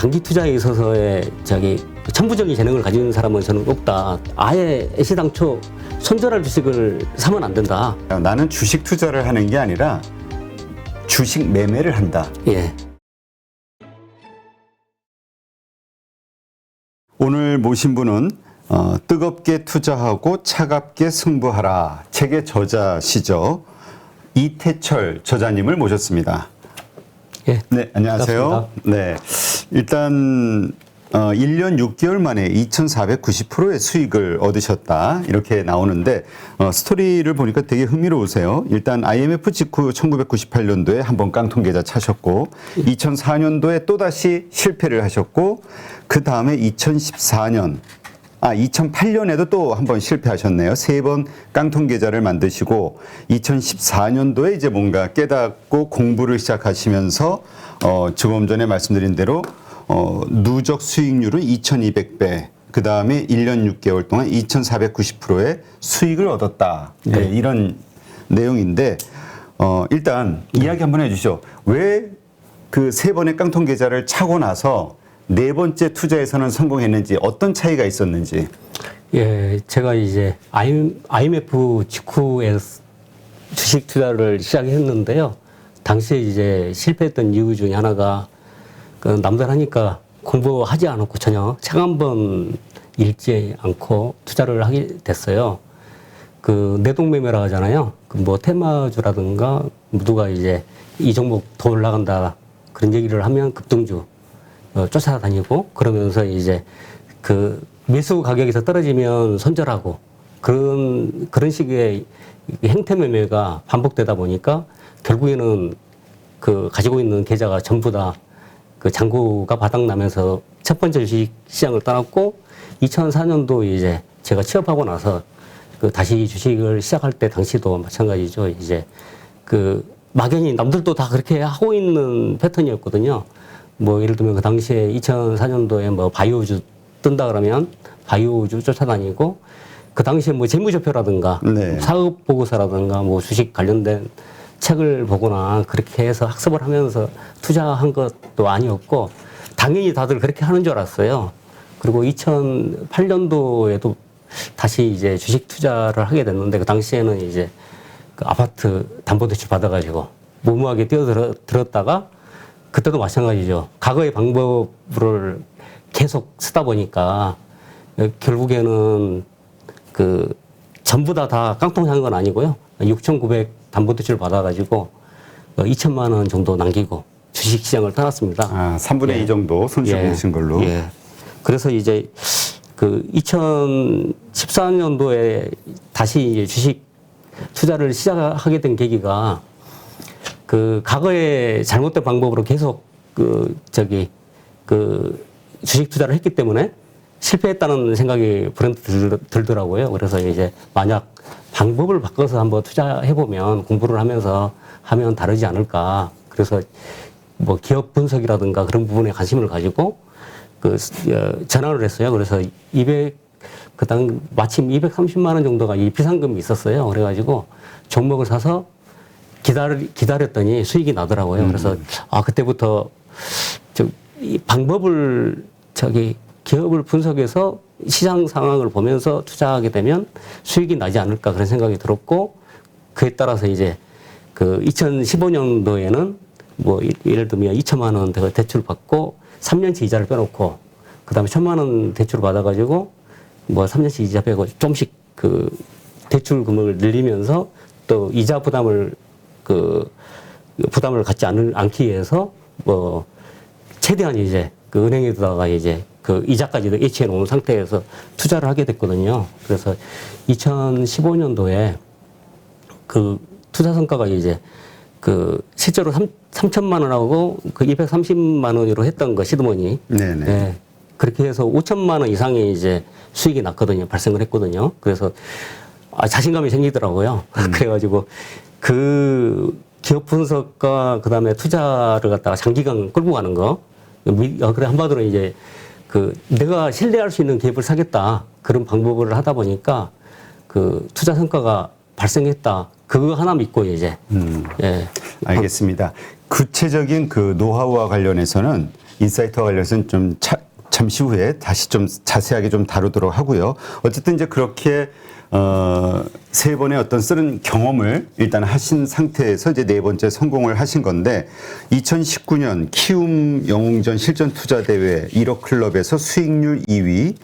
장기 투자에 있어서의 천부적인 재능을 가진 사람은 저는 없다. 아예 애시당초 손절할 주식을 사면 안 된다. 나는 주식 투자를 하는 게 아니라 주식 매매를 한다. 예. 오늘 모신 분은 뜨겁게 투자하고 차갑게 승부하라 책의 저자시죠. 이태철 저자님을 모셨습니다. 예. 네, 안녕하세요. 반갑습니다. 네, 일단 1년 6개월 만에 2,490%의 수익을 얻으셨다 이렇게 나오는데 스토리를 보니까 되게 흥미로우세요. 일단 IMF 직후 1998년도에 한번 깡통 계좌 차셨고 2004년도에 또다시 실패를 하셨고 그 다음에 2008년에도 또 한 번 실패하셨네요. 3번 깡통 계좌를 만드시고 2014년도에 이제 뭔가 깨닫고 공부를 시작하시면서 조금 전에 말씀드린 대로 누적 수익률은 2200배, 그 다음에 1년 6개월 동안 2490%의 수익을 얻었다. 네. 네, 이런 내용인데, 일단 이야기 한번 해주시죠. 왜 그 3번의 깡통 계좌를 차고 나서 4번째 투자에서는 성공했는지, 어떤 차이가 있었는지. 예, 제가 이제 IMF 직후에 주식 투자를 시작했는데요. 당시에 이제 실패했던 이유 중에 하나가 남들 하니까 공부하지 않았고 전혀 책 한 번 읽지 않고 투자를 하게 됐어요. 내동매매라 하잖아요. 뭐 테마주라든가 누가 이제 이 종목 더 올라간다 그런 얘기를 하면 급등주 쫓아다니고 그러면서 이제 매수 가격에서 떨어지면 손절하고 그런 식의 행태 매매가 반복되다 보니까 결국에는 가지고 있는 계좌가 전부 다 잔고가 바닥나면서 첫 번째 주식 시장을 떠났고 2004년도 이제 제가 취업하고 나서 다시 주식을 시작할 때 당시도 마찬가지죠. 이제 막연히 남들도 다 그렇게 하고 있는 패턴이었거든요. 뭐 예를 들면 그 당시에 2004년도에 뭐 바이오주 뜬다 그러면 바이오주 쫓아다니고 그 당시에 뭐 재무제표라든가 네. 사업 보고서라든가 뭐 주식 관련된 책을 보거나 그렇게 해서 학습을 하면서 투자한 것도 아니었고 당연히 다들 그렇게 하는 줄 알았어요. 그리고 2008년도에도 다시 이제 주식 투자를 하게 됐는데 그 당시에는 이제 아파트 담보대출 받아가지고 무모하게 뛰어들었다가 그때도 마찬가지죠. 과거의 방법을 계속 쓰다 보니까 결국에는 전부 다 깡통 한 건 아니고요. 6,900 담보대출 받아가지고 2천만 원 정도 남기고 주식시장을 떠났습니다. 3분의 2 정도 손실 보신 걸로. 예. 그래서 이제 2014년도에 다시 이제 주식 투자를 시작하게 된 계기가 과거에 잘못된 방법으로 계속 주식 투자를 했기 때문에 실패했다는 생각이 불현듯 들더라고요. 그래서 이제 만약 방법을 바꿔서 한번 투자해보면 공부를 하면서 하면 다르지 않을까. 그래서 뭐 기업 분석이라든가 그런 부분에 관심을 가지고 전환을 했어요. 그래서 마침 230만 원 정도가 이 비상금이 있었어요. 그래가지고 종목을 사서 기다렸더니 수익이 나더라고요. 그래서 그때부터 이 방법을 기업을 분석해서 시장 상황을 보면서 투자하게 되면 수익이 나지 않을까 그런 생각이 들었고 그에 따라서 이제 2015년도에는 뭐 예를 들면 2천만 원 대출 받고 3년치 이자를 빼놓고 그다음에 1,000만 원 대출을 받아가지고 뭐 3년치 이자 빼고 조금씩 대출 금액을 늘리면서 또 이자 부담을 갖지 않기 위해서 뭐 최대한 이제 은행에다가 이제 이자까지도 예치해 놓은 상태에서 투자를 하게 됐거든요. 그래서 2015년도에 투자 성과가 이제 실제로 3천만 원하고 230만 원으로 했던 거 시드머니. 네네. 네. 그렇게 해서 5천만 원 이상의 이제 수익이 났거든요. 발생을 했거든요. 그래서 자신감이 생기더라고요. 그래가지고 기업 분석과 그다음에 투자를 갖다가 장기간 끌고 가는 거. 그래 한마디로 이제 내가 신뢰할 수 있는 기업을 사겠다 그런 방법을 하다 보니까 투자 성과가 발생했다. 그거 하나 믿고 이제. 예. 알겠습니다. 구체적인 노하우와 관련해서는 인사이트와 관련해서는 좀 잠시 후에 다시 좀 자세하게 좀 다루도록 하고요. 어쨌든 이제 그렇게 세 번의 어떤 쓰는 경험을 일단 하신 상태에서 이제 네 번째 성공을 하신 건데 2019년 키움 영웅전 실전 투자 대회 1억 클럽에서 수익률 2위,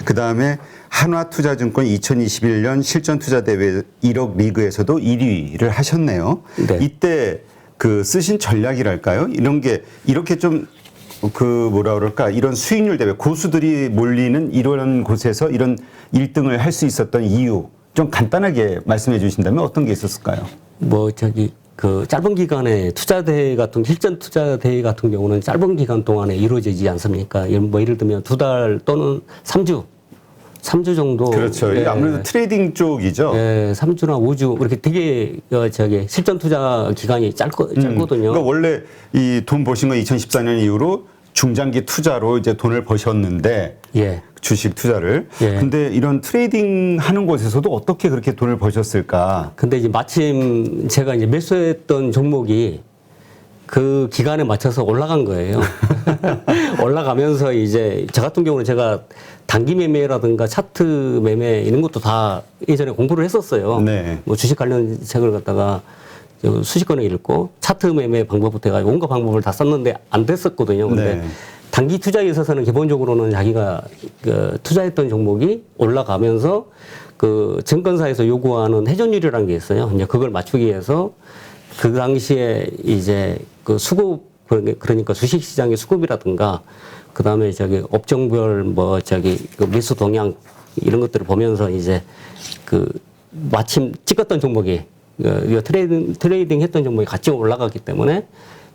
그 다음에 한화투자증권 2021년 실전 투자 대회 1억 리그에서도 1위를 하셨네요. 네. 이때 그 쓰신 전략이랄까요? 이런 게 이렇게 좀 뭐라 그럴까, 이런 수익률 대회, 고수들이 몰리는 이런 곳에서 이런 1등을 할 수 있었던 이유 좀 간단하게 말씀해 주신다면 어떤 게 있었을까요? 그 짧은 기간에 투자 대회 같은 실전 투자 대회 같은 경우는 짧은 기간 동안에 이루어지지 않습니까? 예를 들면 2달 또는 3주 정도. 그렇죠. 이게 아무래도 트레이딩 쪽이죠. 예, 3주나 5주 그렇게 되게 실전 투자 기간이 짧거든요. 그러니까 원래 이 돈 버신 거 2014년 이후로 중장기 투자로 이제 돈을 버셨는데, 예. 주식 투자를. 예. 근데 이런 트레이딩 하는 곳에서도 어떻게 그렇게 돈을 버셨을까? 근데 이제 마침 제가 이제 매수했던 종목이 그 기간에 맞춰서 올라간 거예요. 올라가면서 이제 저 같은 경우는 제가 단기 매매라든가 차트 매매 이런 것도 다 예전에 공부를 했었어요. 네. 뭐 주식 관련 책을 갖다가 수십 권을 읽고 차트 매매 방법부터 해가지고 온갖 방법을 다 썼는데 안 됐었거든요. 근데 네. 단기 투자에 있어서는 기본적으로는 자기가 그 투자했던 종목이 올라가면서 그 증권사에서 요구하는 회전율이라는 게 있어요. 이제 그걸 맞추기 위해서 그 당시에 이제 그 수급, 그러니까 주식 시장의 수급이라든가 그 다음에 업종별 그 매수 동향 이런 것들을 보면서 이제 그 마침 찍었던 종목이 트레이딩 했던 종목이 같이 올라갔기 때문에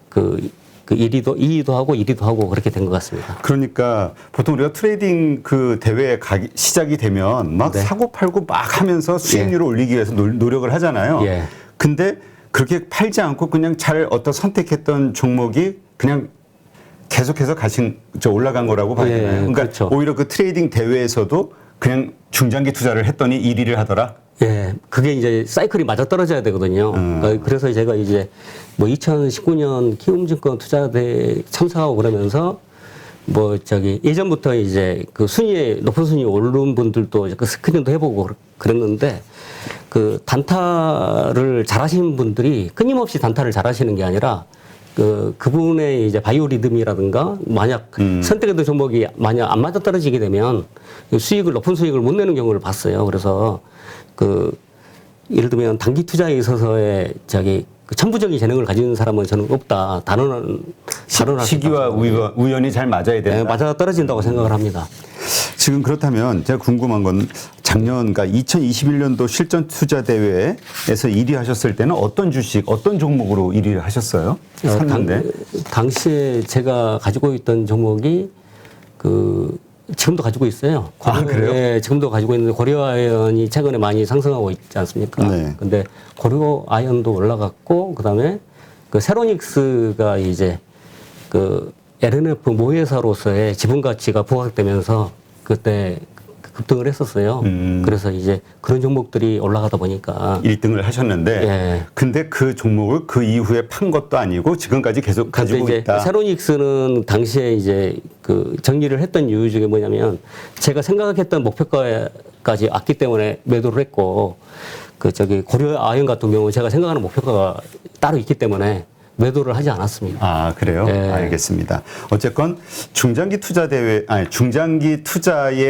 그 2위도 하고 1위도 하고 그렇게 된 것 같습니다. 그러니까 보통 우리가 트레이딩 그 대회에 시작이 되면 막 네. 사고 팔고 막 하면서 수익률을 올리기 위해서 노력을 하잖아요. 예. 근데 그렇게 팔지 않고 그냥 잘 선택했던 종목이 그냥 계속해서 올라간 거라고 봐야 예, 되나요? 그러니까 그렇죠. 오히려 그 트레이딩 대회에서도 그냥 중장기 투자를 했더니 1위를 하더라. 예, 그게 이제 사이클이 맞아 떨어져야 되거든요. 그래서 제가 이제 2019년 키움증권 투자대회 참석하고 그러면서 예전부터 이제 그 높은 순위에 오른 분들도 그 스크린도 해보고 그랬는데 그 단타를 잘하시는 분들이 끊임없이 단타를 잘하시는 게 아니라 그분의 이제 바이오리듬이라든가 만약 선택했던 종목이 만약 안 맞아 떨어지게 되면 높은 수익을 못 내는 경우를 봤어요. 그래서 예를 들면 단기 투자에 있어서의 그 천부적인 재능을 가진 사람은 저는 없다. 단언할 시기와 우연이 잘 맞아야 된다. 네, 맞아 떨어진다고 생각을 합니다. 지금 그렇다면 제가 궁금한 건 작년, 그러니까 2021년도 실전 투자 대회에서 1위 하셨을 때는 어떤 주식, 어떤 종목으로 1위를 하셨어요? 샀는데. 당시에 제가 가지고 있던 종목이 지금도 가지고 있어요. 그래요? 네, 지금도 가지고 있는데 고려아연이 최근에 많이 상승하고 있지 않습니까? 네. 근데 고려아연도 올라갔고 그다음에 세로닉스가 이제 LNF 모회사로서의 지분 가치가 부각되면서 그때 급등을 했었어요. 그래서 이제 그런 종목들이 올라가다 보니까 1등을 하셨는데, 예. 근데 그 종목을 그 이후에 판 것도 아니고 지금까지 계속 가지고 이제 있다. 세로닉스는 당시에 이제 정리를 했던 이유 중에 뭐냐면 제가 생각했던 목표가까지 왔기 때문에 매도를 했고 고려아연 같은 경우 제가 생각하는 목표가가 따로 있기 때문에 매도를 하지 않았습니다. 그래요? 네. 알겠습니다. 어쨌건 중장기 투자의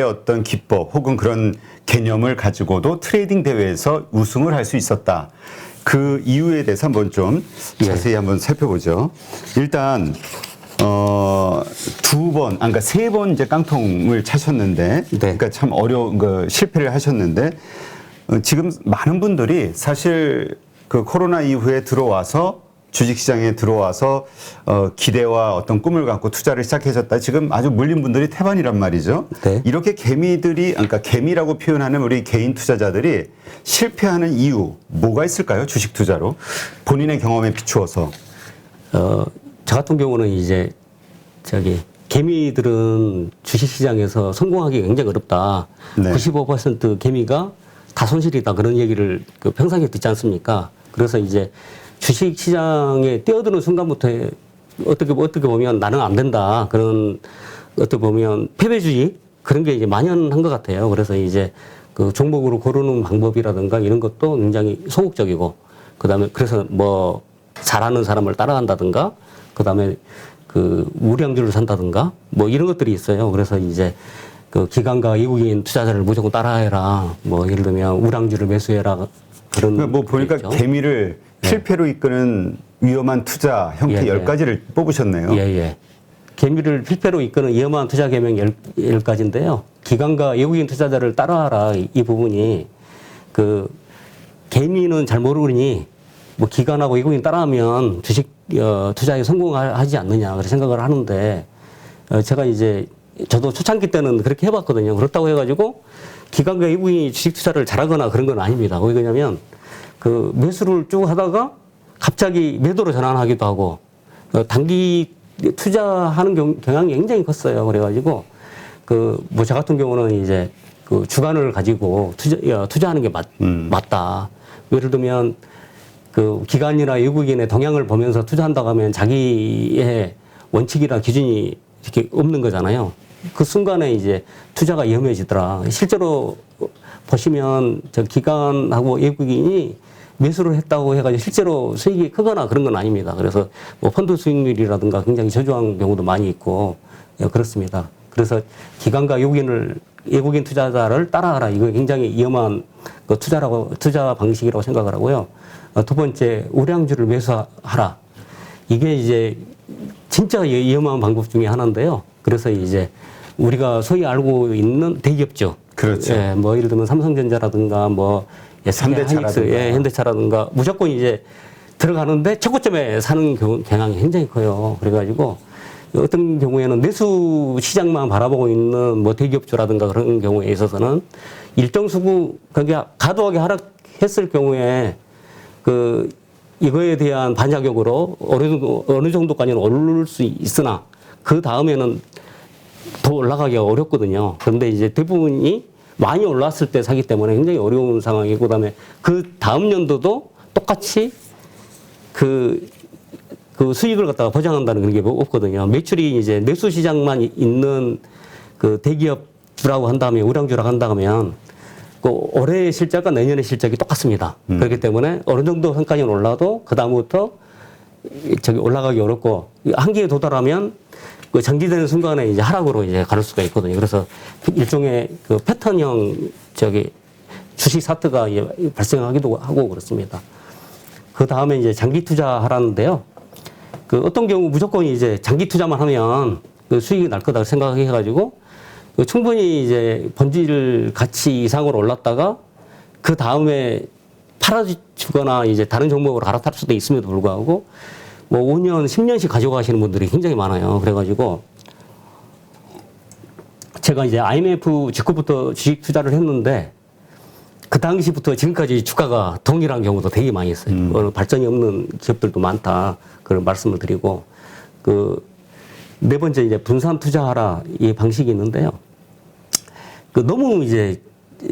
어떤 기법 혹은 그런 개념을 가지고도 트레이딩 대회에서 우승을 할 수 있었다. 그 이유에 대해서 한번 좀 자세히 한번 살펴보죠. 일단 그러니까 3번 이제 깡통을 차셨는데, 네. 그러니까 참 어려운 실패를 하셨는데, 지금 많은 분들이 사실 그 코로나 이후에 주식시장에 들어와서 기대와 어떤 꿈을 갖고 투자를 시작하셨다. 지금 아주 몰린 분들이 태반이란 말이죠. 네. 이렇게 그러니까 개미라고 표현하는 우리 개인 투자자들이 실패하는 이유 뭐가 있을까요? 주식 투자로 본인의 경험에 비추어서. 저 같은 경우는 이제 개미들은 주식시장에서 성공하기 굉장히 어렵다. 네. 95% 개미가 다 손실이다. 그런 얘기를 평상시에 듣지 않습니까? 그래서 이제 주식시장에 뛰어드는 순간부터 어떻게 보면 나는 안 된다. 그런 어떻게 보면 패배주의 그런 게 이제 만연한 것 같아요. 그래서 이제 그 종목으로 고르는 방법이라든가 이런 것도 굉장히 소극적이고 그다음에 그래서 뭐 잘하는 사람을 따라간다든가 그다음에 그 우량주를 산다든가 뭐 이런 것들이 있어요. 그래서 이제 그 기관과 외국인 투자자를 무조건 따라해라. 뭐 예를 들면 우량주를 매수해라. 그런 뭐 보니까 있죠. 개미를 실패로 이끄는 위험한 투자 형태 예, 예. 10가지를 뽑으셨네요. 예, 예. 개미를 필패로 이끄는 위험한 투자 계명 10가지인데요. 기관과 외국인 투자자를 따라하라. 이 부분이 그 개미는 잘 모르니 뭐 기관하고 외국인 따라하면 주식 투자에 성공하지 않느냐 그렇게 생각을 하는데 제가 이제 저도 초창기 때는 그렇게 해봤거든요. 그렇다고 해가지고 기관과 외국인이 주식 투자를 잘하거나 그런 건 아닙니다. 왜 그러냐면 그 매수를 쭉 하다가 갑자기 매도로 전환하기도 하고 단기 투자하는 경향이 굉장히 컸어요. 그래가지고 그 뭐 저 같은 경우는 이제 그 주관을 가지고 투자하는 게 맞다. 예를 들면 그 기관이나 외국인의 동향을 보면서 투자한다고 하면 자기의 원칙이나 기준이 이렇게 없는 거잖아요. 그 순간에 이제 투자가 위험해지더라. 실제로 보시면 저 기관하고 외국인이 매수를 했다고 해가지고 실제로 수익이 크거나 그런 건 아닙니다. 그래서 뭐 펀드 수익률이라든가 굉장히 저조한 경우도 많이 있고 그렇습니다. 그래서 기관과 외국인 투자자를 따라하라. 이거 굉장히 위험한 그 투자 방식이라고 생각을 하고요. 두 번째, 우량주를 매수하라. 이게 이제 진짜 위험한 방법 중에 하나인데요. 그래서 이제 우리가 소위 알고 있는 대기업주. 그렇죠. 예, 뭐 예를 들면 삼성전자라든가 뭐 현대차라든가. 예, 현대차라든가 무조건 이제 들어가는데 첫 고점에 사는 경향이 굉장히 커요. 그래가지고 어떤 경우에는 내수 시장만 바라보고 있는 뭐 대기업주라든가 그런 경우에 있어서는 일정 수구 그게 과도하게 하락했을 경우에 그 이거에 대한 반작용으로 어느 정도까지는 오를 수 있으나 그 다음에는 더 올라가기가 어렵거든요. 그런데 이제 대부분이 많이 올랐을 때 사기 때문에 굉장히 어려운 상황이고 그다음에 그 다음 연도도 똑같이 그 수익을 갖다가 보장한다는 그런 게 없거든요. 매출이 이제 내수 시장만 있는 그 대기업주라고 한다면 우량주라고 한다면 그 올해의 실적과 내년의 실적이 똑같습니다. 그렇기 때문에 어느 정도 선까지는 올라도 그 다음부터 저기 올라가기 어렵고 한계에 도달하면 그 정지되는 순간에 이제 하락으로 이제 갈 수가 있거든요. 그래서 일종의 그 패턴형 저기 주식 사트가 발생하기도 하고 그렇습니다. 그 다음에 이제 장기 투자하라는데요. 그 어떤 경우 무조건 이제 장기 투자만 하면 그 수익이 날 거다 생각해가지고 충분히 이제 본질 가치 이상으로 올랐다가 그 다음에 팔아주거나 이제 다른 종목으로 갈아탈 수도 있음에도 불구하고 뭐 5년, 10년씩 가져가시는 분들이 굉장히 많아요. 그래가지고 제가 이제 IMF 직후부터 주식 투자를 했는데 그 당시부터 지금까지 주가가 동일한 경우도 되게 많이 있어요. 발전이 없는 기업들도 많다. 그런 말씀을 드리고 그 네 번째 이제 분산 투자하라 이 방식이 있는데요. 그 너무 이제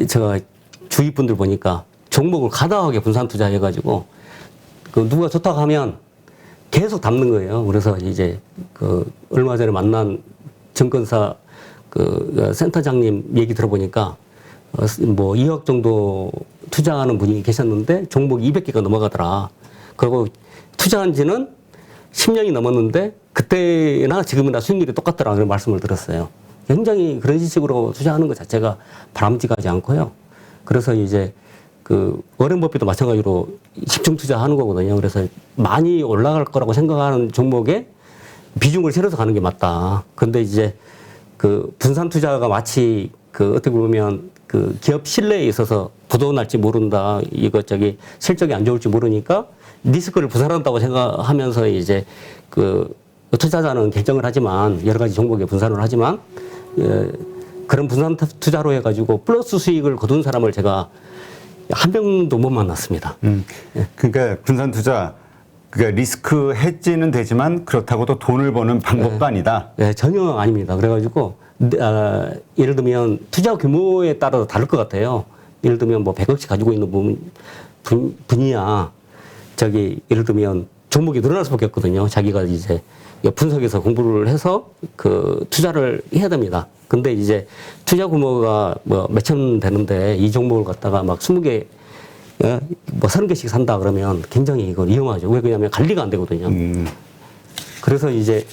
제가 주위 분들 보니까 종목을 과다하게 분산 투자해가지고 그 누가 좋다고 하면 계속 담는 거예요. 그래서 이제 그 얼마 전에 만난 증권사 그 센터장님 얘기 들어보니까 뭐 2억 정도 투자하는 분이 계셨는데 종목이 200개가 넘어가더라. 그리고 투자한 지는 10년이 넘었는데 그때나 지금이나 수익률이 똑같더라. 그런 말씀을 들었어요. 굉장히 그런 식으로 투자하는 것 자체가 바람직하지 않고요. 그래서 이제 그 워렌 버핏도 마찬가지로 집중 투자하는 거거든요. 그래서 많이 올라갈 거라고 생각하는 종목에 비중을 실어서 가는 게 맞다. 근데 이제 그 분산 투자가 마치 그 어떻게 보면 그 기업 신뢰에 있어서 부도 날지 모른다. 이거 저기 실적이 안 좋을지 모르니까 리스크를 분산한다고 생각하면서 이제 그 투자자는 결정을 하지만 여러 가지 종목에 분산을 하지만 그런 분산 투자로 해가지고 플러스 수익을 거둔 사람을 제가 한 명도 못 만났습니다. 그러니까 분산 투자, 그러니까 리스크 해지는 되지만 그렇다고 또 돈을 버는 방법도 아니다. 네, 전혀 아닙니다. 그래가지고 예를 들면 투자 규모에 따라서 다를 것 같아요. 예를 들면 뭐 100억씩 가지고 있는 분이야 저기 예를 들면 종목이 늘어날 수밖에 없거든요. 자기가 이제 분석해서 공부를 해서 그 투자를 해야 됩니다. 근데 이제 투자 규모가 뭐 몇천 되는데 이 종목을 갖다가 막 20개, 뭐 30개씩 산다 그러면 굉장히 이거 위험하죠. 왜 그러냐면 관리가 안 되거든요. 그래서 이제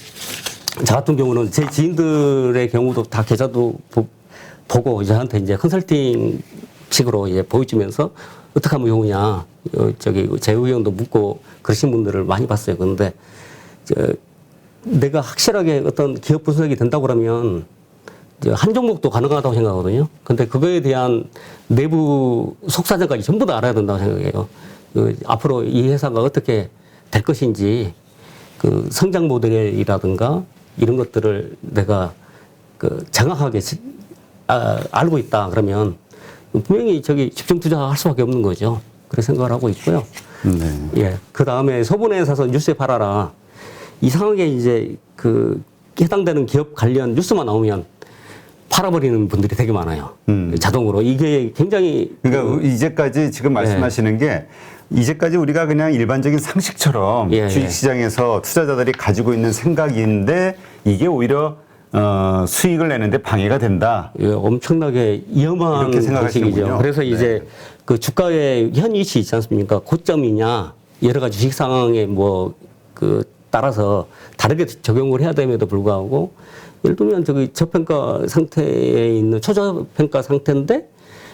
저 같은 경우는 제 지인들의 경우도 다 계좌도 보고 저한테 이제 컨설팅 식으로 이제 보여주면서 어떻게 하면 좋으냐, 저기 제 의견도 묻고 그러신 분들을 많이 봤어요. 그런데 내가 확실하게 어떤 기업 분석이 된다고 그러면 한 종목도 가능하다고 생각하거든요. 근데 그거에 대한 내부 속사정까지 전부 다 알아야 된다고 생각해요. 앞으로 이 회사가 어떻게 될 것인지 그 성장 모델이라든가 이런 것들을 내가 그 정확하게 알고 있다 그러면 분명히 저기 집중 투자할 수밖에 없는 거죠. 그렇게 생각을 하고 있고요. 네. 예. 그 다음에 소분해 사서 뉴스에 팔아라. 이상하게 이제 그 해당되는 기업 관련 뉴스만 나오면 팔아버리는 분들이 되게 많아요. 자동으로. 이게 굉장히. 그러니까 이제까지 지금 말씀하시는 게 이제까지 우리가 그냥 일반적인 상식처럼 주식시장에서 투자자들이 가지고 있는 생각인데 이게 오히려 수익을 내는데 방해가 된다. 예, 엄청나게 위험한 이렇게 생각하시는군요. 방식이죠. 그래서 네. 이제 그 주가의 현 위치 있지 않습니까? 고점이냐 여러 가지 주식 상황에 뭐 그 따라서 다르게 적용을 해야 됨에도 불구하고 예를 들면 저기 저평가 상태에 있는 초저평가 상태인데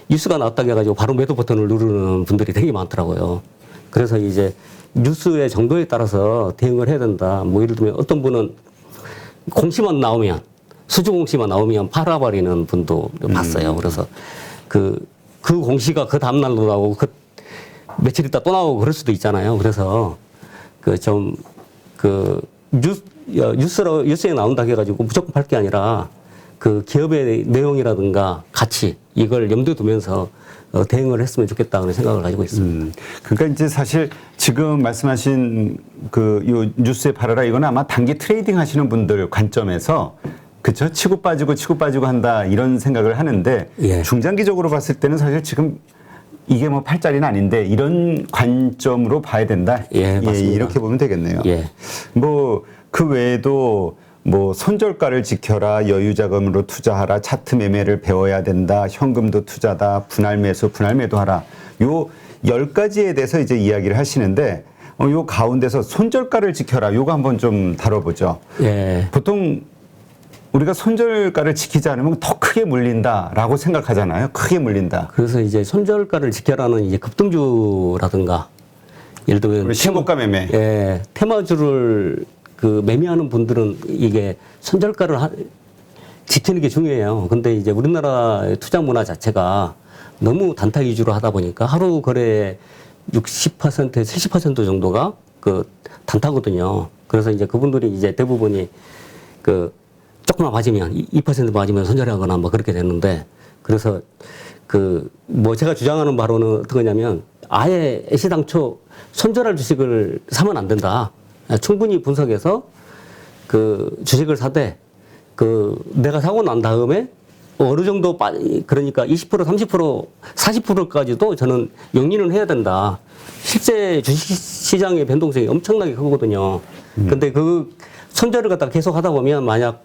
뉴스가 나왔다 해가지고 바로 매도 버튼을 누르는 분들이 되게 많더라고요. 그래서 이제 뉴스의 정도에 따라서 대응을 해야 된다. 뭐 예를 들면 어떤 분은 공시만 나오면 수주 공시만 나오면 팔아버리는 분도 봤어요. 그래서 그 공시가 그 다음날도 나오고 그 며칠 있다 또 나오고 그럴 수도 있잖아요. 그래서 뉴스에 나온다 해가지고 무조건 팔 게 아니라 그 기업의 내용이라든가 가치 이걸 염두에 두면서 대응을 했으면 좋겠다 그런 생각을 가지고 있습니다. 그러니까 이제 사실 지금 말씀하신 그 요 뉴스에 팔아라 이건 아마 단기 트레이딩 하시는 분들 관점에서 그쵸? 치고 빠지고 한다 이런 생각을 하는데 예. 중장기적으로 봤을 때는 사실 지금 이게 뭐 팔자리는 아닌데 이런 관점으로 봐야 된다. 예, 맞습니다. 이렇게 보면 되겠네요. 예. 뭐 그 외에도 뭐 손절가를 지켜라, 여유 자금으로 투자하라, 차트 매매를 배워야 된다, 현금도 투자다, 분할 매수, 분할 매도하라. 요 10가지에 대해서 이제 이야기를 하시는데 요 가운데서 손절가를 지켜라. 요거 한번 좀 다뤄보죠. 예. 보통 우리가 손절가를 지키지 않으면 더 크게 물린다라고 생각하잖아요. 크게 물린다. 그래서 이제 손절가를 지켜라는 이제 급등주라든가 예를 들면 신고가 매매. 예, 테마주를 그 매매하는 분들은 이게 손절가를 지키는 게 중요해요. 근데 이제 우리나라 투자 문화 자체가 너무 단타 위주로 하다 보니까 하루 거래 60%, 70% 정도가 그 단타거든요. 그래서 이제 그분들이 이제 대부분이 그 조금만 맞으면 2% 맞으면 손절하거나 뭐 그렇게 되는데 그래서 그 뭐 제가 주장하는 바로는 어떤 거냐면 아예 애시당초 손절할 주식을 사면 안 된다. 충분히 분석해서 그 주식을 사되 그 내가 사고 난 다음에 어느 정도 그러니까 20%, 30%, 40%까지도 저는 용인을 해야 된다. 실제 주식 시장의 변동성이 엄청나게 크거든요. 근데 그 손절을 갖다가 계속 하다 보면 만약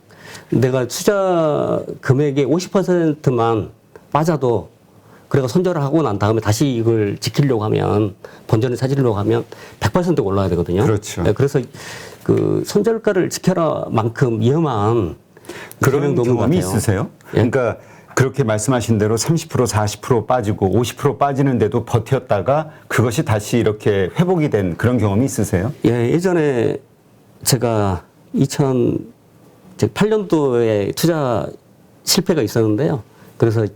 내가 투자 금액의 50%만 빠져도 그래가 손절을 하고 난 다음에 다시 이걸 지키려고 하면 본전을 찾으려고 하면 100% 올라야 되거든요. 그렇죠. 네, 그래서 그 손절가를 지켜라 만큼 위험한 그런 경험이 있으세요? 예? 그러니까 그렇게 말씀하신 대로 30%, 40% 빠지고 50% 빠지는데도 버텼다가 그것이 다시 이렇게 회복이 된 그런 경험이 있으세요? 예, 예전에 제가 2008년도에 투자 실패가 있었는데요. 그래서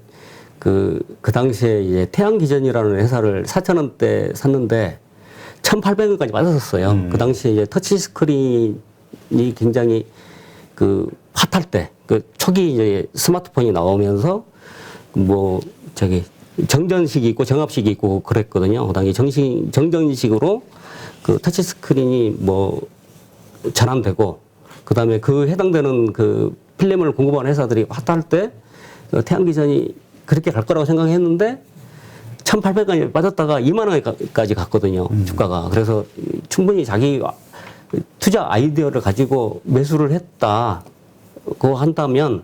그 당시에 이제 태양기전이라는 회사를 4,000원대 샀는데 1,800원까지 빠졌었어요. 그 당시에 이제 터치 스크린이 굉장히 그 핫할 때, 그 초기 이제 스마트폰이 나오면서 뭐 저기 정전식이 있고 정압식이 있고 그랬거든요. 그 당시 정전식으로 그 터치 스크린이 뭐 전환되고 그 다음에 그 해당되는 그 필름을 공급하는 회사들이 핫할 때 태양기전이 그렇게 갈 거라고 생각했는데 1,800원까지 빠졌다가 2만 원까지 갔거든요. 주가가. 그래서 충분히 자기 투자 아이디어를 가지고 매수를 했다고 한다면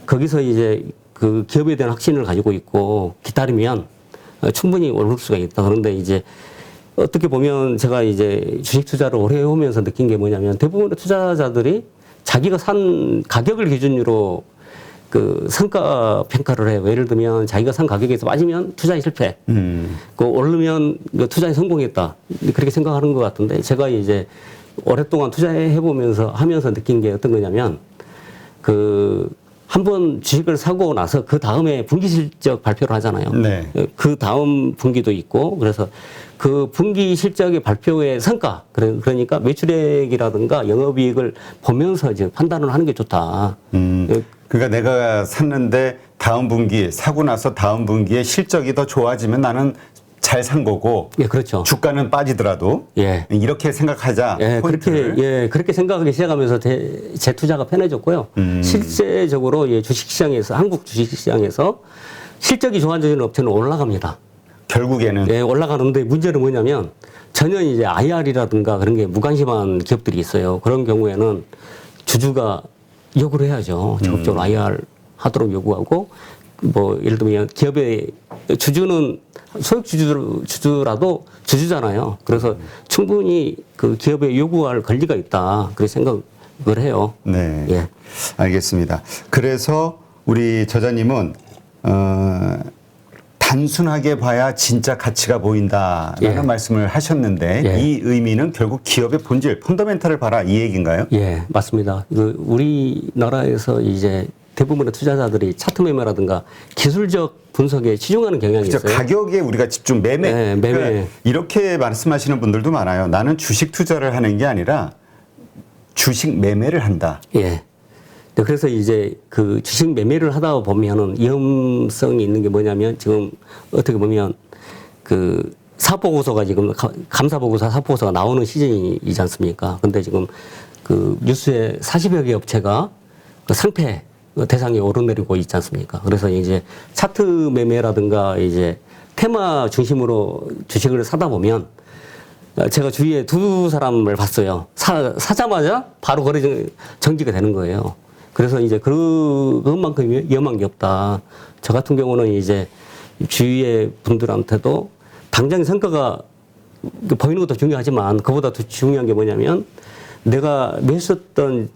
거기서 이제 그 기업에 대한 확신을 가지고 있고 기다리면 충분히 오를 수가 있다. 그런데 이제 어떻게 보면 제가 이제 주식 투자를 오래 해오면서 느낀 게 뭐냐면 대부분의 투자자들이 자기가 산 가격을 기준으로 그 성과 평가를 해요. 예를 들면 자기가 산 가격에서 빠지면 투자에 실패, 그 오르면 그 투자에 성공했다. 그렇게 생각하는 것 같은데 제가 이제 오랫동안 투자해 보면서 하면서 느낀 게 어떤 거냐면 그 한번 주식을 사고 나서 그 다음에 분기 실적 발표를 하잖아요. 네. 그 다음 분기도 있고 그래서 그 분기 실적의 발표의 성과 그러니까 매출액이라든가 영업이익을 보면서 이제 판단을 하는 게 좋다. 그러니까 내가 샀는데 다음 분기 사고 나서 다음 분기에 실적이 더 좋아지면 나는 잘 산 거고, 예, 그렇죠. 주가는 빠지더라도, 예. 이렇게 생각하자. 예, 포인트를. 그렇게 생각하기 시작하면서 제 투자가 편해졌고요. 실제적으로 예, 주식시장에서, 한국 주식시장에서 실적이 좋아지는 업체는 올라갑니다. 결국에는. 예, 올라가는데 문제는 뭐냐면 전혀 이제 IR이라든가 그런 게 무관심한 기업들이 있어요. 그런 경우에는 주주가 요구를 해야죠. 적극적으로 IR 하도록 요구하고, 뭐, 예를 들면 기업의 주주는 소액 주주라도 주주잖아요. 그래서 충분히 그 기업에 요구할 권리가 있다. 그렇게 생각을 해요. 네. 예. 알겠습니다. 그래서 우리 저자님은, 단순하게 봐야 진짜 가치가 보인다라는 예. 말씀을 하셨는데 예. 이 의미는 결국 기업의 본질, 펀더멘탈을 봐라 이 얘기인가요? 예, 맞습니다. 우리나라에서 이제 대부분의 투자자들이 차트 매매라든가 기술적 분석에 치중하는 경향이 그렇죠. 있어요. 가격에 우리가 집중, 매매. 네, 매매. 그러니까 이렇게 말씀하시는 분들도 많아요. 나는 주식 투자를 하는 게 아니라 주식 매매를 한다. 예. 네, 그래서 이제 그 주식 매매를 하다 보면은 위험성이 있는 게 뭐냐면 지금 어떻게 보면 그 사보고서가 지금 감사보고서 사보고서가 나오는 시즌이지 않습니까? 근데 지금 그 뉴스에 40여 개 업체가 그 상패 대상에 오르내리고 있지 않습니까? 그래서 이제 차트 매매라든가 이제 테마 중심으로 주식을 사다 보면 제가 주위에 두 사람을 봤어요. 사자마자 바로 거래 정지가 되는 거예요. 그래서 이제 그것만큼 위험한 게 없다. 저 같은 경우는 이제 주위의 분들한테도 당장 성과가 보이는 것도 중요하지만 그보다 더 중요한 게 뭐냐면 내가 매수했던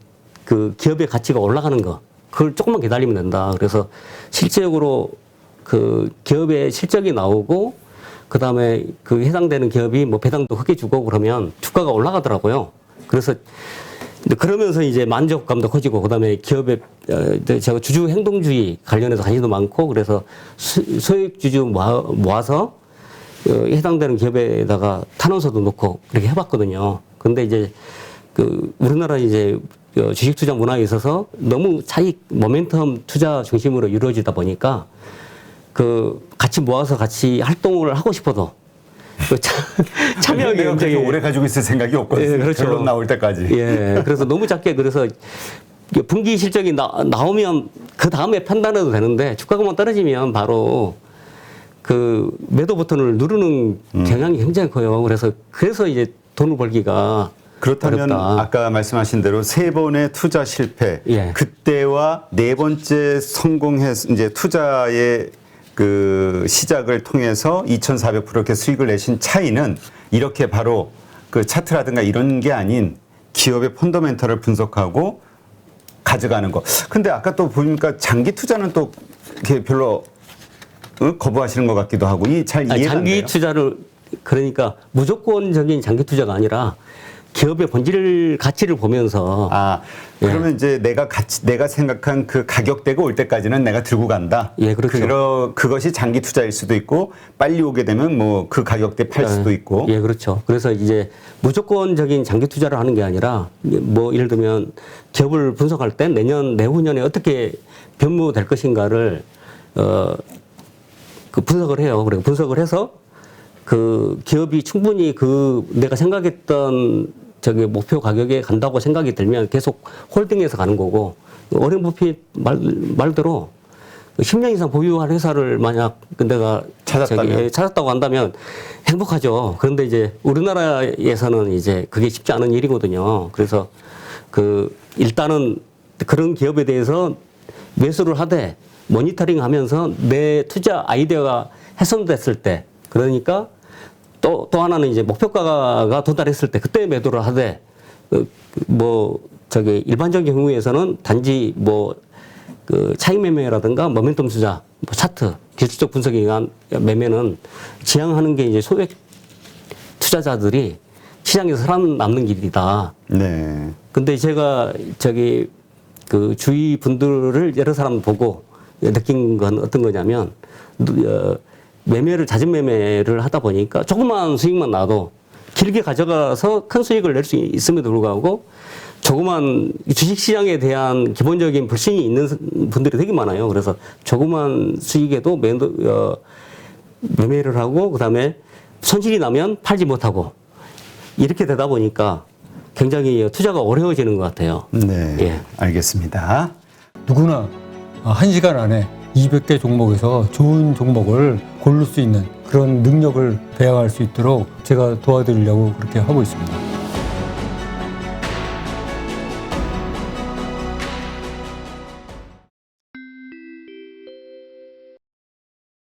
그 기업의 가치가 올라가는 거 그걸 조금만 기다리면 된다. 그래서 실질적으로 그 기업의 실적이 나오고 그 다음에 그 해당되는 기업이 뭐 배당도 크게 주고 그러면 주가가 올라가더라고요. 그래서 그러면서 이제 만족감도 커지고 그 다음에 기업의 제가 주주 행동주의 관련해서 관심도 많고 그래서 소액 주주 모아서 해당되는 기업에다가 탄원서도 놓고 그렇게 해봤거든요. 근데 이제 그 우리나라 이제 주식 투자 문화에 있어서 너무 차익 모멘텀 투자 중심으로 이루어지다 보니까 그 같이 모아서 같이 활동을 하고 싶어도 참여하기 내가 그렇게 굉장히 오래 가지고 있을 생각이 없거든요. 예, 그렇죠. 결론 나올 때까지. 예, 그래서 너무 작게 그래서 분기 실적이 나오면 그 다음에 판단해도 되는데 주가가만 떨어지면 바로 그 매도 버튼을 누르는 경향이 굉장히 커요. 그래서 이제 돈을 벌기가 그렇다면 어렵다. 아까 말씀하신 대로 세 번의 투자 실패, 예. 그때와 네 번째 성공해서 이제 투자의 그 시작을 통해서 2,400% 이렇게 수익을 내신 차이는 이렇게 바로 그 차트라든가 이런 게 아닌 기업의 펀더멘털을 분석하고 가져가는 거. 근데 아까 또 보니까 장기 투자는 또 이렇게 별로 거부하시는 것 같기도 하고 잘 이해가 안 돼요. 장기 투자를 그러니까 무조건적인 장기 투자가 아니라 기업의 본질 가치를 보면서 그러면 이제 내가 생각한 그 가격대가 올 때까지는 내가 들고 간다. 예, 그렇죠. 그것이 장기 투자일 수도 있고 빨리 오게 되면 뭐 그 가격대 팔 수도 있고. 예, 그렇죠. 그래서 이제 무조건적인 장기 투자를 하는 게 아니라 뭐 예를 들면 기업을 분석할 때 내후년에 어떻게 변모될 것인가를 그 분석을 해요. 그리고 분석을 해서 그 기업이 충분히 그 내가 생각했던 저기 목표 가격에 간다고 생각이 들면 계속 홀딩해서 가는 거고, 워렌 버핏 말대로 10년 이상 보유한 회사를 만약 내가 찾았다면? 찾았다고 한다면 행복하죠. 그런데 이제 우리나라에서는 이제 그게 쉽지 않은 일이거든요. 그래서 일단은 그런 기업에 대해서 매수를 하되 모니터링 하면서 내 투자 아이디어가 훼손됐을 때, 그러니까 또 하나는 이제 목표가가 도달했을 때 그때 매도를 하되, 일반적인 경우에서는 단지 차익 매매라든가 모멘텀 투자, 차트, 기술적 분석에 의한 매매는 지향하는 게 이제 소액 투자자들이 시장에서 살아남는 길이다. 네. 근데 제가 주위 분들을 여러 사람 보고 느낀 건 어떤 거냐면, 자진 매매를 하다 보니까 조그만 수익만 나도 길게 가져가서 큰 수익을 낼 수 있음에도 불구하고 조그만 주식시장에 대한 기본적인 불신이 있는 분들이 되게 많아요. 그래서 조그만 수익에도 매매를 하고, 그 다음에 손실이 나면 팔지 못하고, 이렇게 되다 보니까 굉장히 투자가 어려워지는 것 같아요. 네. 예. 알겠습니다. 누구나 1시간 안에 200개 종목에서 좋은 종목을 고를 수 있는 그런 능력을 배양할 수 있도록 제가 도와드리려고 그렇게 하고 있습니다.